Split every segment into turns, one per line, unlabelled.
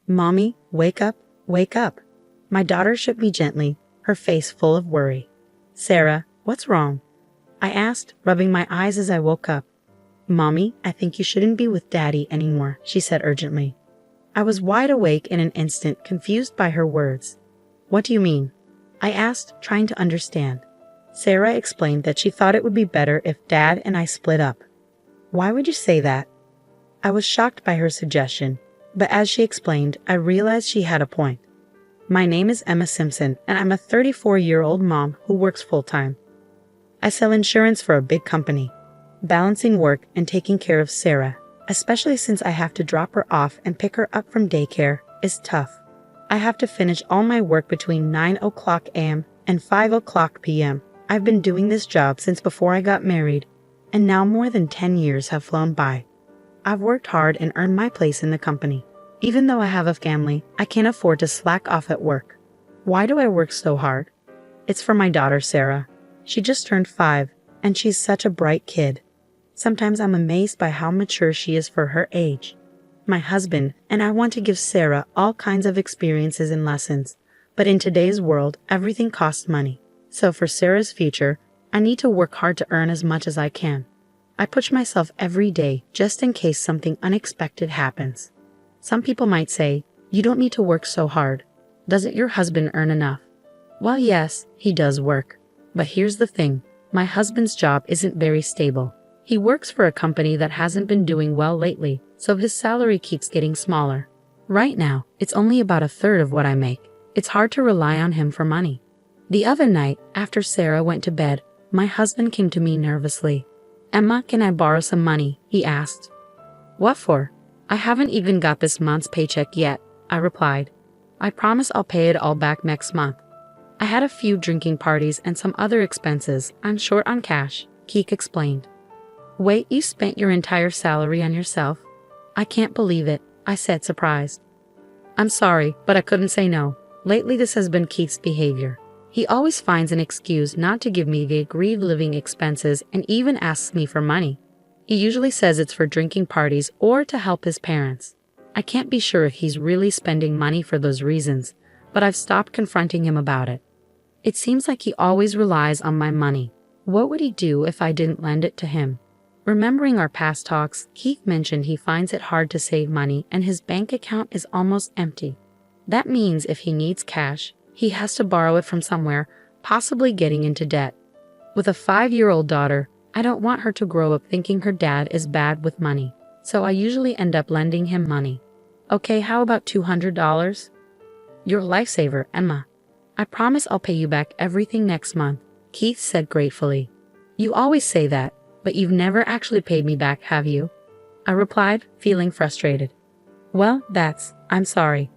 Mommy, wake up, wake up. My daughter shook me gently, her face full of worry. Sarah, what's wrong? I asked, rubbing my eyes as I woke up. Mommy, I think you shouldn't be with Daddy anymore, she said urgently. I was wide awake in an instant, confused by her words. What do you mean? I asked, trying to understand. Sarah explained that she thought it would be better if Dad and I split up. Why would you say that? I was shocked by her suggestion, but as she explained, I realized she had a point. My name is Emma Simpson, and I'm a 34-year-old mom who works full-time. I sell insurance for a big company. Balancing work and taking care of Sarah, especially since I have to drop her off and pick her up from daycare, is tough. I have to finish all my work between 9 o'clock a.m. and 5 o'clock p.m. I've been doing this job since before I got married, and now more than 10 years have flown by. I've worked hard and earned my place in the company. Even though I have a family, I can't afford to slack off at work. Why do I work so hard? It's for my daughter, Sarah. She just turned 5, and she's such a bright kid. Sometimes I'm amazed by how mature she is for her age. My husband and I want to give Sarah all kinds of experiences and lessons, but in today's world, everything costs money. So for Sarah's future, I need to work hard to earn as much as I can. I push myself every day just in case something unexpected happens. Some people might say, you don't need to work so hard. Doesn't your husband earn enough? Well, yes, he does work. But here's the thing, my husband's job isn't very stable. He works for a company that hasn't been doing well lately, so his salary keeps getting smaller. Right now, it's only about a third of what I make. It's hard to rely on him for money. The other night, after Sarah went to bed, my husband came to me nervously. Emma, can I borrow some money? He asked. What for? I haven't even got this month's paycheck yet, I replied. I promise I'll pay it all back next month. I had a few drinking parties and some other expenses. I'm short on cash, Keek explained. Wait, you spent your entire salary on yourself? I can't believe it, I said, surprised. I'm sorry, but I couldn't say no. Lately this has been Keith's behavior. He always finds an excuse not to give me the agreed living expenses and even asks me for money. He usually says it's for drinking parties or to help his parents. I can't be sure if he's really spending money for those reasons, but I've stopped confronting him about it. It seems like he always relies on my money. What would he do if I didn't lend it to him? Remembering our past talks, Keith mentioned he finds it hard to save money and his bank account is almost empty. That means if he needs cash, he has to borrow it from somewhere, possibly getting into debt. With a 5-year-old daughter, I don't want her to grow up thinking her dad is bad with money, so I usually end up lending him money. Okay, how about $200? You're a lifesaver, Emma. I promise I'll pay you back everything next month, Keith said gratefully. You always say that, but you've never actually paid me back, have you? I replied, feeling frustrated. Well, I'm sorry.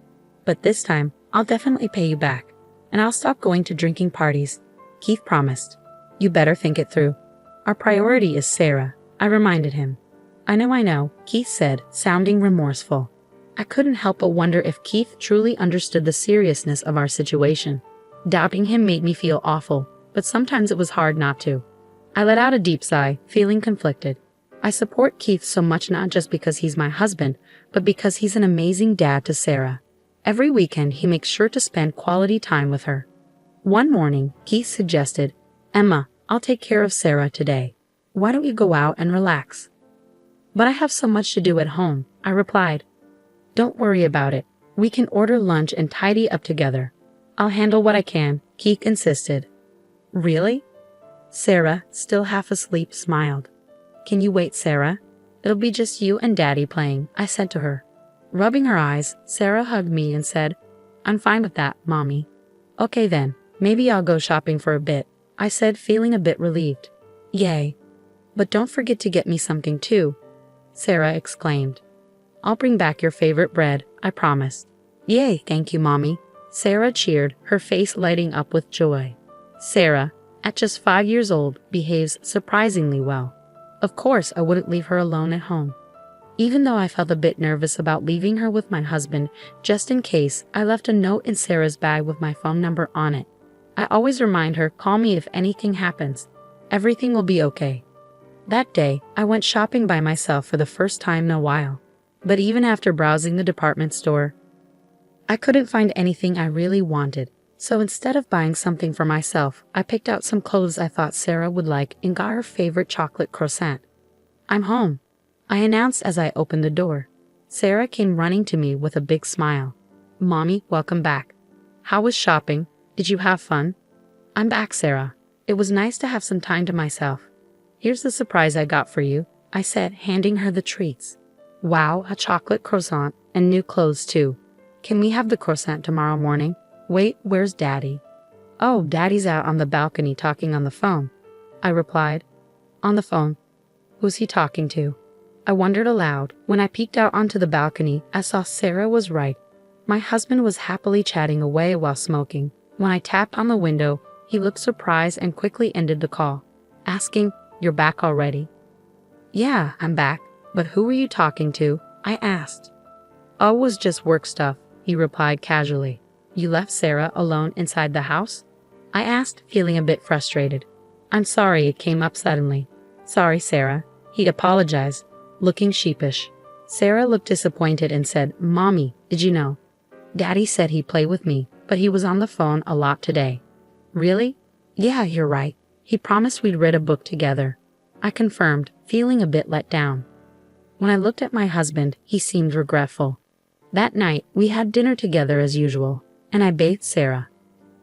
But this time, I'll definitely pay you back, and I'll stop going to drinking parties, Keith promised. You better think it through. Our priority is Sarah, I reminded him. I know, Keith said, sounding remorseful. I couldn't help but wonder if Keith truly understood the seriousness of our situation. Doubting him made me feel awful, but sometimes it was hard not to. I let out a deep sigh, feeling conflicted. I support Keith so much not just because he's my husband, but because he's an amazing dad to Sarah. Every weekend he makes sure to spend quality time with her. One morning, Keith suggested, Emma, I'll take care of Sarah today. Why don't you go out and relax? But I have so much to do at home, I replied. Don't worry about it. We can order lunch and tidy up together. I'll handle what I can, Keith insisted. Really? Sarah, still half asleep, smiled. Can you wait, Sarah? It'll be just you and Daddy playing, I said to her. Rubbing her eyes, Sarah hugged me and said, I'm fine with that, Mommy. Okay then, maybe I'll go shopping for a bit, I said, feeling a bit relieved. Yay. But don't forget to get me something too, Sarah exclaimed. I'll bring back your favorite bread, I promised. Yay, thank you, Mommy. Sarah cheered, her face lighting up with joy. Sarah, at just 5 years old, behaves surprisingly well. Of course, I wouldn't leave her alone at home. Even though I felt a bit nervous about leaving her with my husband, just in case, I left a note in Sarah's bag with my phone number on it. I always remind her, call me if anything happens. Everything will be okay. That day, I went shopping by myself for the first time in a while. But even after browsing the department store, I couldn't find anything I really wanted, so instead of buying something for myself, I picked out some clothes I thought Sarah would like and got her favorite chocolate croissant. "I'm home," I announced as I opened the door. Sarah came running to me with a big smile. "Mommy, welcome back. How was shopping? Did you have fun?" "I'm back, Sarah. It was nice to have some time to myself. Here's the surprise I got for you," I said, handing her the treats. "Wow, a chocolate croissant and new clothes too. Can we have the croissant tomorrow morning? Wait, where's Daddy?" "Oh, Daddy's out on the balcony talking on the phone," I replied. "On the phone? Who's he talking to?" I wondered aloud. When I peeked out onto the balcony, I saw Sarah was right. My husband was happily chatting away while smoking. When I tapped on the window, he looked surprised and quickly ended the call, asking, "You're back already?" "Yeah, I'm back. But who were you talking to?" I asked. "Oh, it was just work stuff," he replied casually. "You left Sarah alone inside the house?" I asked, feeling a bit frustrated. "I'm sorry it came up suddenly." "Sorry, Sarah," he apologized, looking sheepish. Sarah looked disappointed and said, "Mommy, did you know? Daddy said he'd play with me, but he was on the phone a lot today." "Really?" "Yeah, you're right. He promised we'd read a book together," I confirmed, feeling a bit let down. When I looked at my husband, he seemed regretful. That night, we had dinner together as usual, and I bathed Sarah.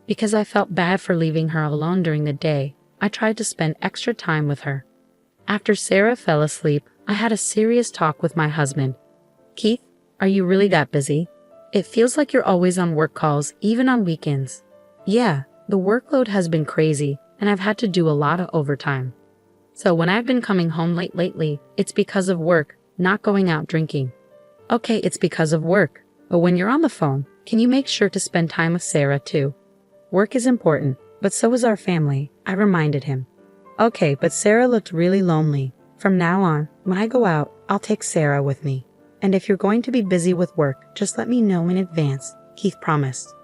Because I felt bad for leaving her alone during the day, I tried to spend extra time with her. After Sarah fell asleep, I had a serious talk with my husband. "Keith, are you really that busy? It feels like you're always on work calls, even on weekends." "Yeah, the workload has been crazy, and I've had to do a lot of overtime. So when I've been coming home late lately, it's because of work, not going out drinking." "Okay, it's because of work, but when you're on the phone, can you make sure to spend time with Sarah too? Work is important, but so is our family," I reminded him. "Okay, but Sarah looked really lonely. From now on, when I go out, I'll take Sarah with me. And if you're going to be busy with work, just let me know in advance," Keith promised.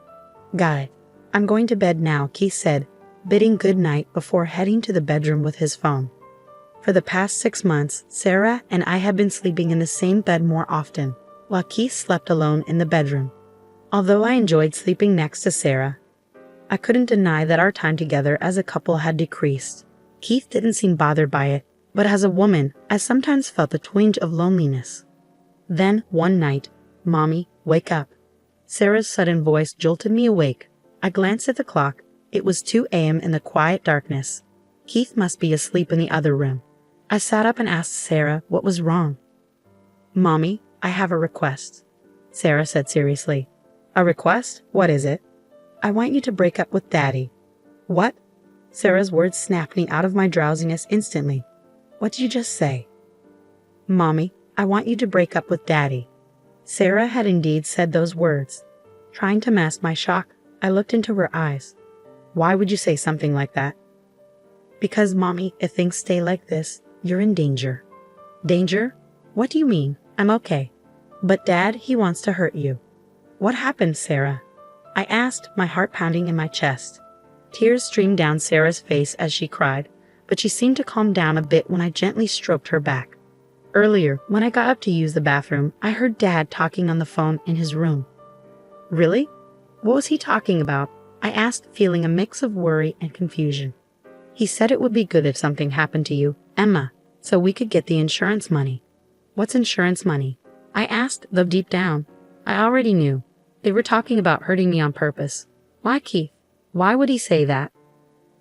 "Got it. I'm going to bed now," Keith said, bidding good night before heading to the bedroom with his phone. For the past 6 months, Sarah and I have been sleeping in the same bed more often, while Keith slept alone in the bedroom. Although I enjoyed sleeping next to Sarah, I couldn't deny that our time together as a couple had decreased. Keith didn't seem bothered by it, but as a woman, I sometimes felt a twinge of loneliness. Then, one night, "Mommy, wake up." Sarah's sudden voice jolted me awake. I glanced at the clock. It was 2 a.m. in the quiet darkness. Keith must be asleep in the other room. I sat up and asked Sarah what was wrong. "Mommy, I have a request," Sarah said seriously. "A request? What is it?" "I want you to break up with Daddy." "What?" Sarah's words snapped me out of my drowsiness instantly. "What did you just say?" "Mommy, I want you to break up with Daddy." Sarah had indeed said those words. Trying to mask my shock, I looked into her eyes. "Why would you say something like that?" "Because, Mommy, if things stay like this, you're in danger." "Danger? What do you mean? I'm okay." "But Dad, he wants to hurt you." "What happened, Sarah?" I asked, my heart pounding in my chest. Tears streamed down Sarah's face as she cried, but she seemed to calm down a bit when I gently stroked her back. "Earlier, when I got up to use the bathroom, I heard Dad talking on the phone in his room." "Really? What was he talking about?" I asked, feeling a mix of worry and confusion. "He said it would be good if something happened to you, Emma, so we could get the insurance money." "What's insurance money?" I asked, though deep down, I already knew. They were talking about hurting me on purpose. "Why, Keith? Why would he say that?"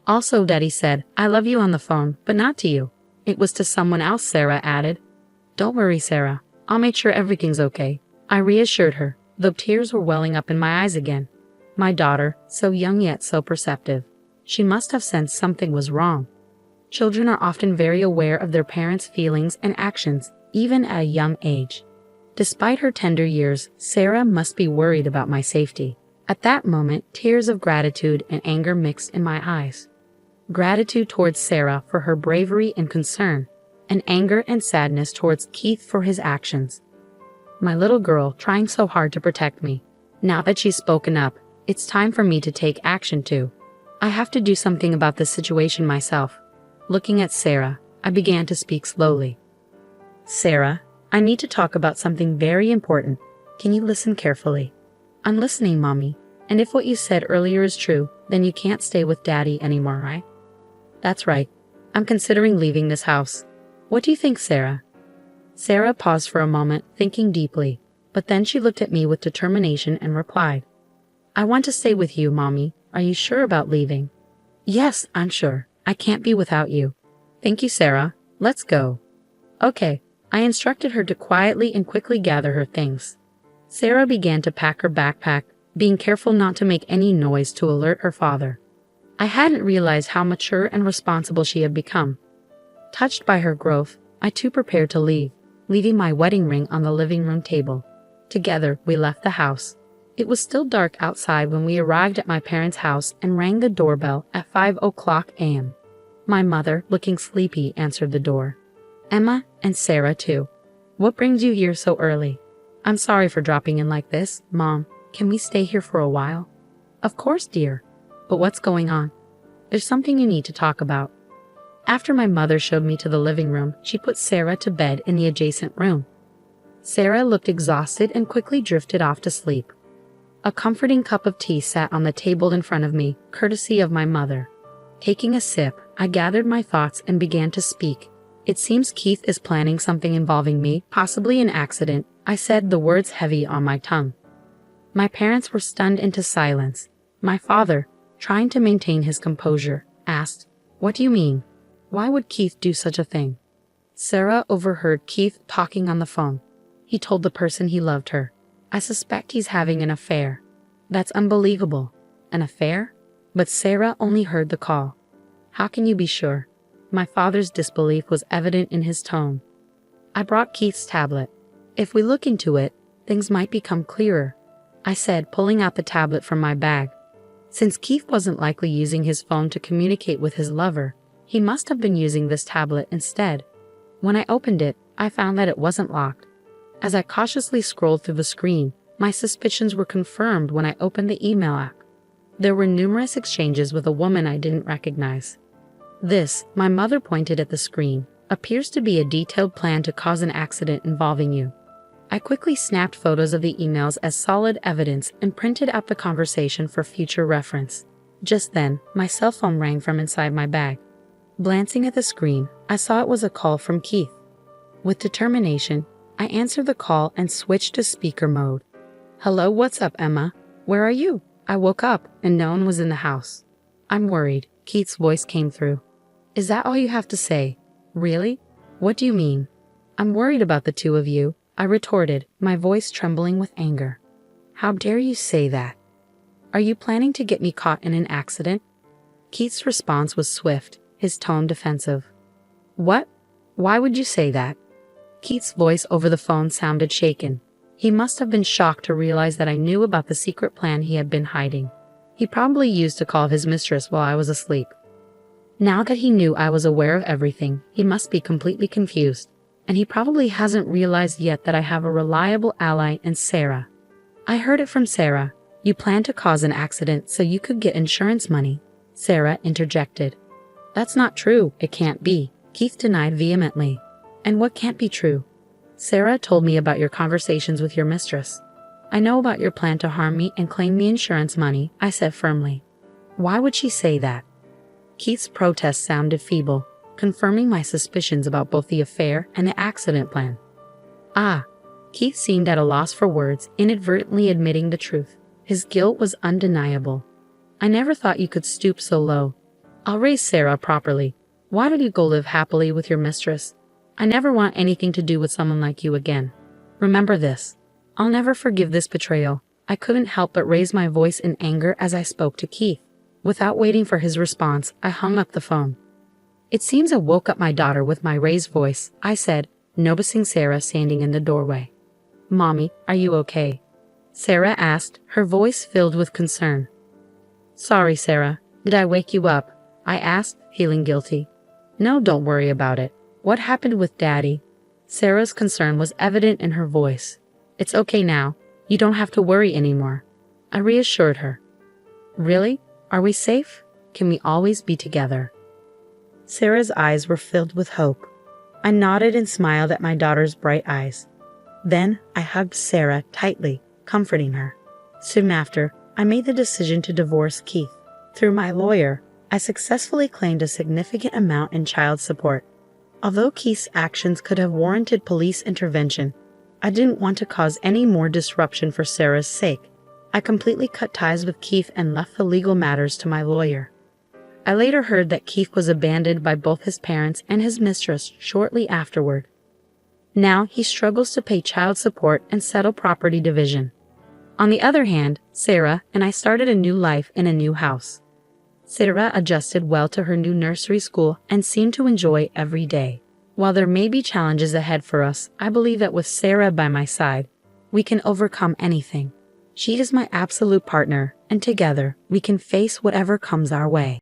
"Also, Daddy said, 'I love you' on the phone, but not to you. It was to someone else," Sarah added. "Don't worry, Sarah. I'll make sure everything's okay," I reassured her, though tears were welling up in my eyes again. My daughter, so young yet so perceptive. She must have sensed something was wrong. Children are often very aware of their parents' feelings and actions, even at a young age. Despite her tender years, Sarah must be worried about my safety. At that moment, tears of gratitude and anger mixed in my eyes. Gratitude towards Sarah for her bravery and concern, and anger and sadness towards Keith for his actions. My little girl trying so hard to protect me. Now that she's spoken up, it's time for me to take action too. I have to do something about this situation myself. Looking at Sarah, I began to speak slowly. "Sarah, I need to talk about something very important. Can you listen carefully?" I'm listening, Mommy. And if what you said earlier is true, then you can't stay with Daddy anymore, right? That's right. I'm considering leaving this house. What do you think, Sarah? Sarah paused for a moment, thinking deeply, but then she looked at me with determination and replied, I want to stay with you, Mommy. Are you sure about leaving? Yes, I'm sure. I can't be without you. Thank you, Sarah. Let's go. Okay. I instructed her to quietly and quickly gather her things. Sarah began to pack her backpack, being careful not to make any noise to alert her father. I hadn't realized how mature and responsible she had become. Touched by her growth, I too prepared to leave, leaving my wedding ring on the living room table. Together, we left the house. It was still dark outside when we arrived at my parents' house and rang the doorbell at 5:00 a.m. My mother, looking sleepy, answered the door. Emma and Sarah too. What brings you here so early? I'm sorry for dropping in like this, Mom. Can we stay here for a while? Of course, dear. But what's going on? There's something you need to talk about. After my mother showed me to the living room, she put Sarah to bed in the adjacent room. Sarah looked exhausted and quickly drifted off to sleep. A comforting cup of tea sat on the table in front of me, courtesy of my mother. Taking a sip, I gathered my thoughts and began to speak. It seems Keith is planning something involving me, possibly an accident, I said, the words heavy on my tongue. My parents were stunned into silence. My father, trying to maintain his composure, asked, What do you mean? Why would Keith do such a thing? Sarah overheard Keith talking on the phone. He told the person he loved her. I suspect he's having an affair. That's unbelievable. An affair? But Sarah only heard the call. How can you be sure? My father's disbelief was evident in his tone. I brought Keith's tablet. If we look into it, things might become clearer, I said, pulling out the tablet from my bag. Since Keith wasn't likely using his phone to communicate with his lover, he must have been using this tablet instead. When I opened it, I found that it wasn't locked. As I cautiously scrolled through the screen, my suspicions were confirmed when I opened the email app. There were numerous exchanges with a woman I didn't recognize. This, my mother pointed at the screen, appears to be a detailed plan to cause an accident involving you. I quickly snapped photos of the emails as solid evidence and printed out the conversation for future reference. Just then, my cell phone rang from inside my bag. Glancing at the screen, I saw it was a call from Keith. With determination, I answered the call and switched to speaker mode. Hello, what's up, Emma? Where are you? I woke up and no one was in the house. I'm worried, Keith's voice came through. Is that all you have to say? Really? What do you mean? I'm worried about the two of you, I retorted, my voice trembling with anger. How dare you say that? Are you planning to get me caught in an accident? Keith's response was swift, his tone defensive. What? Why would you say that? Keith's voice over the phone sounded shaken. He must have been shocked to realize that I knew about the secret plan he had been hiding. He probably used to call his mistress while I was asleep. Now that he knew I was aware of everything, he must be completely confused. And he probably hasn't realized yet that I have a reliable ally in Sarah. I heard it from Sarah. You planned to cause an accident so you could get insurance money, Sarah interjected. That's not true, it can't be, Keith denied vehemently. And what can't be true? Sarah told me about your conversations with your mistress. I know about your plan to harm me and claim the insurance money, I said firmly. Why would she say that? Keith's protest sounded feeble, confirming my suspicions about both the affair and the accident plan. Keith seemed at a loss for words, inadvertently admitting the truth. His guilt was undeniable. I never thought you could stoop so low. I'll raise Sarah properly. Why don't you go live happily with your mistress? I never want anything to do with someone like you again. Remember this. I'll never forgive this betrayal. I couldn't help but raise my voice in anger as I spoke to Keith. Without waiting for his response, I hung up the phone. It seems I woke up my daughter with my raised voice, I said, noticing Sarah standing in the doorway. Mommy, are you okay? Sarah asked, her voice filled with concern. Sorry, Sarah. Did I wake you up? I asked, feeling guilty. No, don't worry about it. What happened with Daddy? Sarah's concern was evident in her voice. It's okay now. You don't have to worry anymore. I reassured her. Really? Are we safe? Can we always be together? Sarah's eyes were filled with hope. I nodded and smiled at my daughter's bright eyes. Then I hugged Sarah tightly, comforting her. Soon after, I made the decision to divorce Keith. Through my lawyer, I successfully claimed a significant amount in child support. Although Keith's actions could have warranted police intervention, I didn't want to cause any more disruption for Sarah's sake. I completely cut ties with Keith and left the legal matters to my lawyer. I later heard that Keith was abandoned by both his parents and his mistress shortly afterward. Now he struggles to pay child support and settle property division. On the other hand, Sarah and I started a new life in a new house. Sarah adjusted well to her new nursery school and seemed to enjoy every day. While there may be challenges ahead for us, I believe that with Sarah by my side, we can overcome anything. She is my absolute partner, and together we can face whatever comes our way.